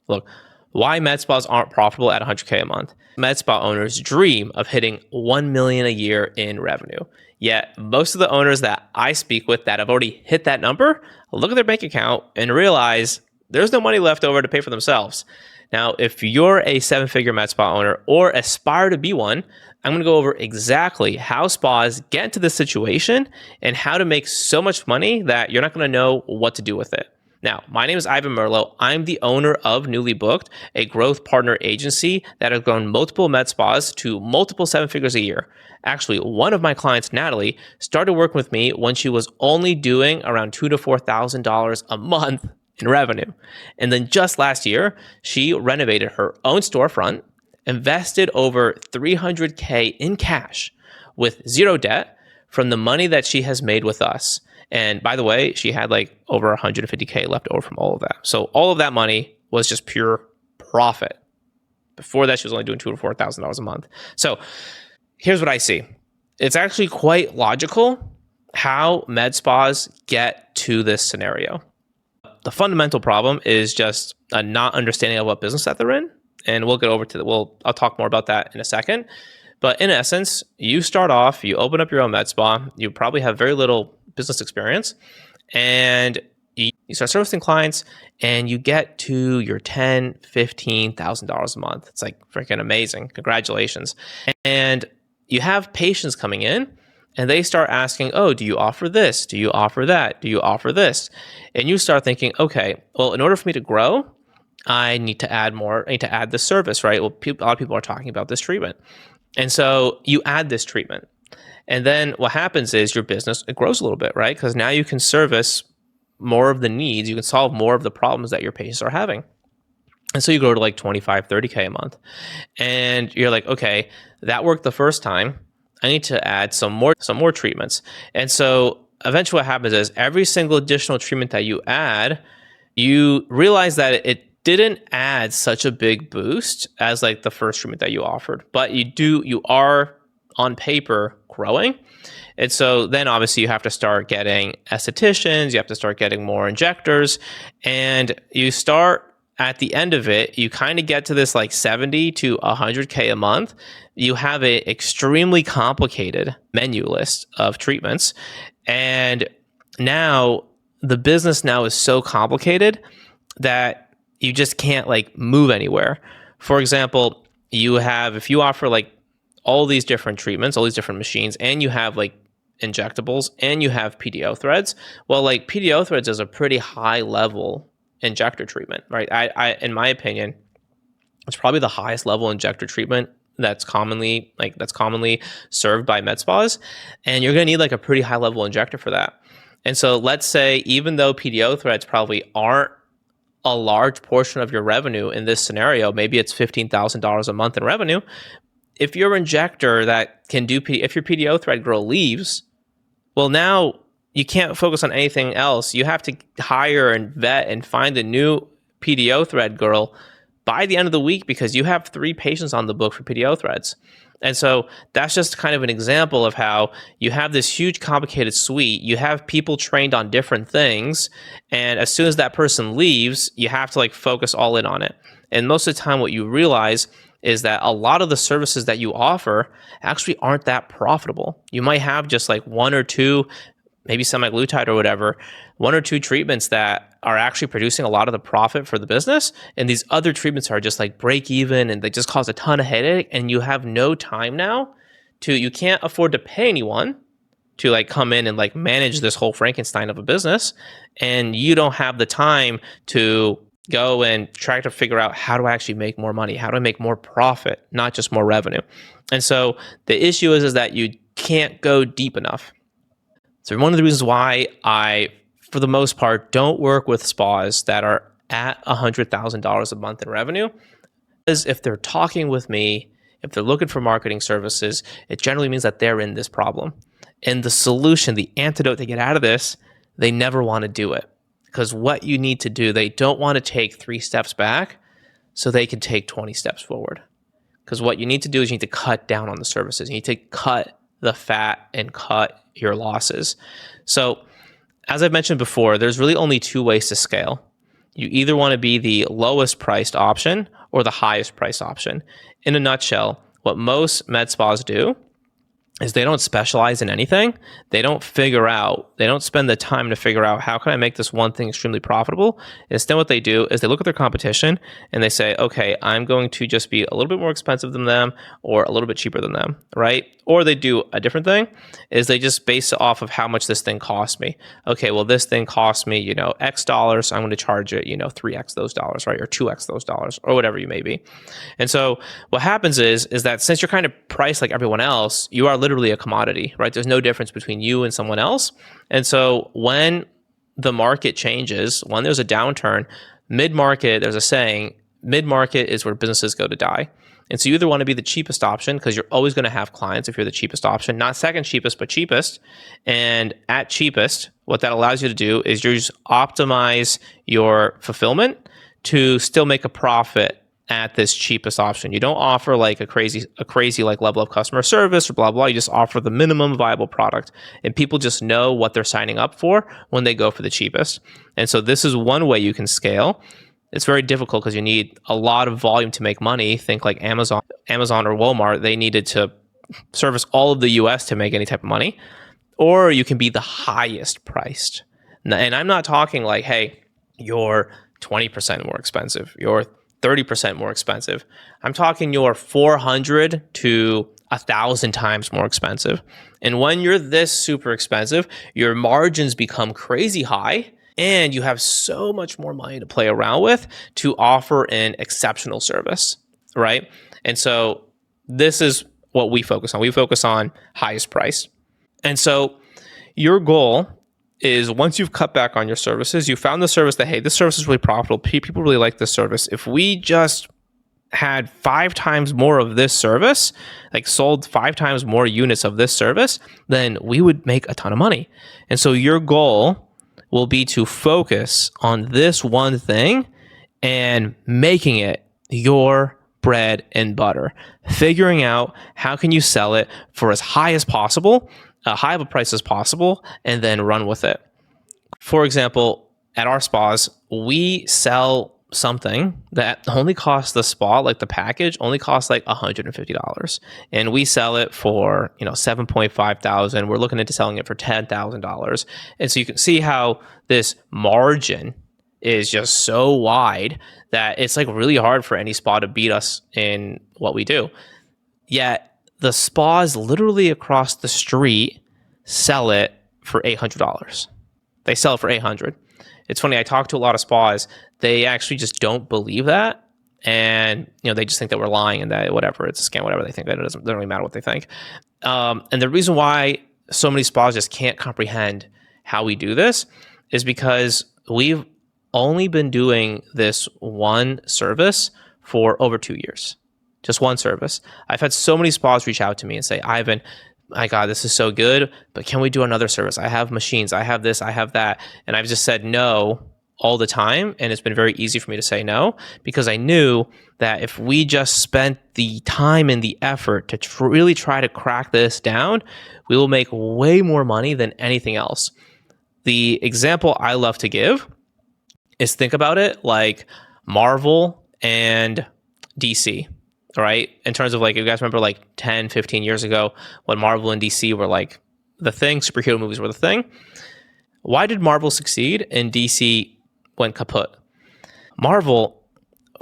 Look, why med spas aren't profitable at 100K a month. Med spa owners dream of hitting 1 million a year in revenue. Yet most of the owners that I speak with that have already hit that number look at their bank account and realize there's no money left over to pay for themselves. Now, if you're a 7-figure med spa owner or aspire to be one, I'm going to go over exactly how spas get into this situation and how to make so much money that you're not going to know what to do with it. Now, my name is Ivan Merlo. I'm the owner of Newly Booked, a growth partner agency that has grown multiple med spas to multiple 7 figures a year. Actually, one of my clients, Natalie, started working with me when she was only doing around $2,000 to $4,000 a month in revenue. And then just last year, she renovated her own storefront, invested over $300K in cash with zero debt from the money that she has made with us. And by the way, she had like over $150K left over from all of that. So all of that money was just pure profit. Before that, she was only doing $2,000 to $4,000 a month. So here's what I see. It's actually quite logical how med spas get to this scenario. The fundamental problem is just a not understanding of what business that they're in. And we'll get over to I'll talk more about that in a second. But in essence, you start off, you open up your own med spa, you probably have very little business experience, and you start servicing clients, and you get to your $10,000, $15,000 a month. It's like freaking amazing. Congratulations. And you have patients coming in, and they start asking, oh, do you offer this? Do you offer that? Do you offer this? And you start thinking, okay, well, in order for me to grow, I need to add more. I need to add this service, right? Well, a lot of people are talking about this treatment. And so you add this treatment. And then what happens is your business, it grows a little bit, right? Because now you can service more of the needs. You can solve more of the problems that your patients are having. And so you go to like 25, 30K a month. And you're like, okay, that worked the first time. I need to add some more treatments. And so eventually what happens is every single additional treatment that you add, you realize that it didn't add such a big boost as like the first treatment that you offered, but you are on paper growing. And so then obviously you have to start getting estheticians, you have to start getting more injectors, and you start at the end of it, you kind of get to this like 70 to 100K a month. You have an extremely complicated menu list of treatments. And now the business now is so complicated that you just can't like move anywhere. For example, if you offer like all these different treatments, all these different machines, and you have like injectables and you have PDO threads, well, like PDO threads is a pretty high level injector treatment, right? I in my opinion, it's probably the highest level injector treatment that's commonly served by med spas, and you're going to need like a pretty high level injector for that. And so let's say even though PDO threads probably aren't a large portion of your revenue in this scenario, maybe it's $15,000 a month in revenue. If your injector that can do, if your PDO thread girl leaves, well, now you can't focus on anything else. You have to hire and vet and find a new PDO thread girl by the end of the week because you have 3 patients on the book for PDO threads. And so that's just kind of an example of how you have this huge complicated suite. You have people trained on different things. And as soon as that person leaves, you have to like focus all in on it. And most of the time what you realize is that a lot of the services that you offer actually aren't that profitable. You might have just like 1 or 2, maybe semaglutide or whatever, 1 or 2 treatments that are actually producing a lot of the profit for the business. And these other treatments are just like break even and they just cause a ton of headache. And you have no time now you can't afford to pay anyone to like come in and like manage this whole Frankenstein of a business. And you don't have the time to go and try to figure out how do I actually make more money? How do I make more profit, not just more revenue? And so the issue is that you can't go deep enough. So one of the reasons why I, for the most part, don't work with spas that are at $100,000 a month in revenue is if they're talking with me, if they're looking for marketing services, it generally means that they're in this problem. And the solution, the antidote to get out of this, they never want to do it. Because what you need to do, they don't want to take 3 steps back so they can take 20 steps forward. Because what you need to do is you need to cut down on the services. You need to cut the fat and cut your losses. So as I've mentioned before, there's really only 2 ways to scale. You either want to be the lowest priced option or the highest priced option. In a nutshell, what most med spas do is they don't specialize in anything. They don't spend the time to figure out how can I make this one thing extremely profitable. Instead, what they do is they look at their competition and they say, okay, I'm going to just be a little bit more expensive than them or a little bit cheaper than them, right? Or they do a different thing is they just base it off of how much this thing costs me. Okay, well, this thing costs me, X dollars. So I'm going to charge it, 3X those dollars, right? Or 2X those dollars or whatever you may be. And so what happens is that since you're kind of priced like everyone else, you are literally a commodity, right? There's no difference between you and someone else. And so when the market changes, when there's a downturn, mid-market, there's a saying, mid-market is where businesses go to die. And so you either want to be the cheapest option because you're always going to have clients if you're the cheapest option, not second cheapest, but cheapest. And at cheapest, what that allows you to do is you just optimize your fulfillment to still make a profit at this cheapest option. You don't offer like a crazy like level of customer service or blah, blah. You just offer the minimum viable product and people just know what they're signing up for when they go for the cheapest. And so this is one way you can scale. It's very difficult because you need a lot of volume to make money. Think like Amazon or Walmart, they needed to service all of the US to make any type of money. Or you can be the highest priced. And I'm not talking like, hey, you're 20% more expensive. You're 30% more expensive. I'm talking you're 400 to 1,000 times more expensive. And when you're this super expensive, your margins become crazy high and you have so much more money to play around with to offer an exceptional service, right? And so this is what we focus on. We focus on highest price. And so your goal is once you've cut back on your services, you found the service that, hey, this service is really profitable. People really like this service. If we just had 5 times more of this service, like sold 5 times more units of this service, then we would make a ton of money. And so your goal will be to focus on this one thing and making it your bread and butter, figuring out how can you sell it for as high as possible, high of a price as possible, and then run with it. For example, at our spas, we sell something that only costs the spa, like the package, only costs like $150. And we sell it for, $7,500. We're looking into selling it for $10,000. And so you can see how this margin is just so wide that it's like really hard for any spa to beat us in what we do. Yet the spas literally across the street sell it for $800. They sell it for $800. It's funny, I talk to a lot of spas, they actually just don't believe that. And, they just think that we're lying and that whatever, it's a scam, whatever they think, that it doesn't really matter what they think. And the reason why so many spas just can't comprehend how we do this is because we've only been doing this one service for over 2 years. Just one service. I've had so many spas reach out to me and say, Ivan, my God, this is so good, but can we do another service? I have machines, I have this, I have that. And I've just said no all the time. And it's been very easy for me to say no because I knew that if we just spent the time and the effort to really try to crack this down, we will make way more money than anything else. The example I love to give is think about it like Marvel and DC. Right? In terms of like, you guys remember like 10, 15 years ago when Marvel and DC were like the thing, superhero movies were the thing. Why did Marvel succeed and DC went kaput? Marvel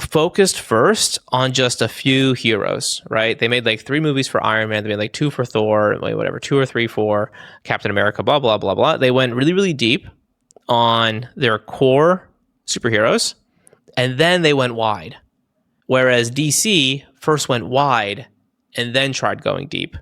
focused first on just a few heroes, right? They made like 3 movies for Iron Man. They made like 2 for Thor, whatever, 2 or 3 for Captain America, blah, blah, blah, blah. They went really, really deep on their core superheroes and then they went wide. Whereas DC first went wide and then tried going deep.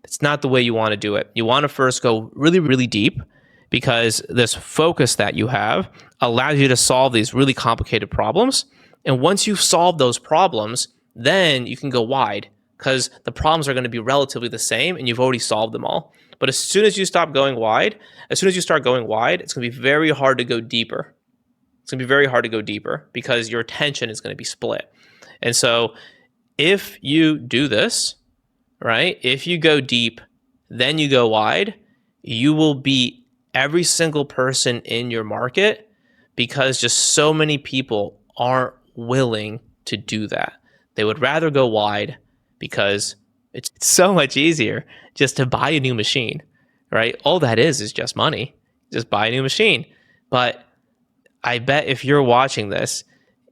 It's not the way you want to do it. You want to first go really, really deep because this focus that you have allows you to solve these really complicated problems. And once you've solved those problems, then you can go wide because the problems are going to be relatively the same and you've already solved them all. But as soon as you start going wide, it's going to be very hard to go deeper. It's going to be very hard to go deeper because your attention is going to be split. And so if you do this, right, if you go deep, then you go wide, you will beat every single person in your market because just so many people aren't willing to do that. They would rather go wide because it's so much easier just to buy a new machine, right? All that is just money. Just buy a new machine. But I bet if you're watching this,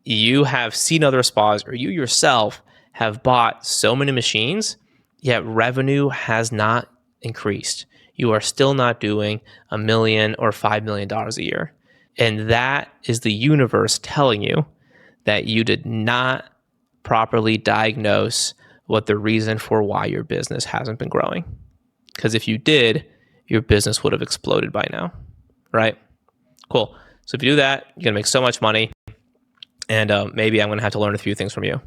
you have seen other spas or you yourself have bought so many machines, yet revenue has not increased. You are still not doing $1 million or $5 million a year. And that is the universe telling you that you did not properly diagnose what the reason for why your business hasn't been growing. Because if you did, your business would have exploded by now, right? Cool. So if you do that, you're going to make so much money. And maybe I'm going to have to learn a few things from you.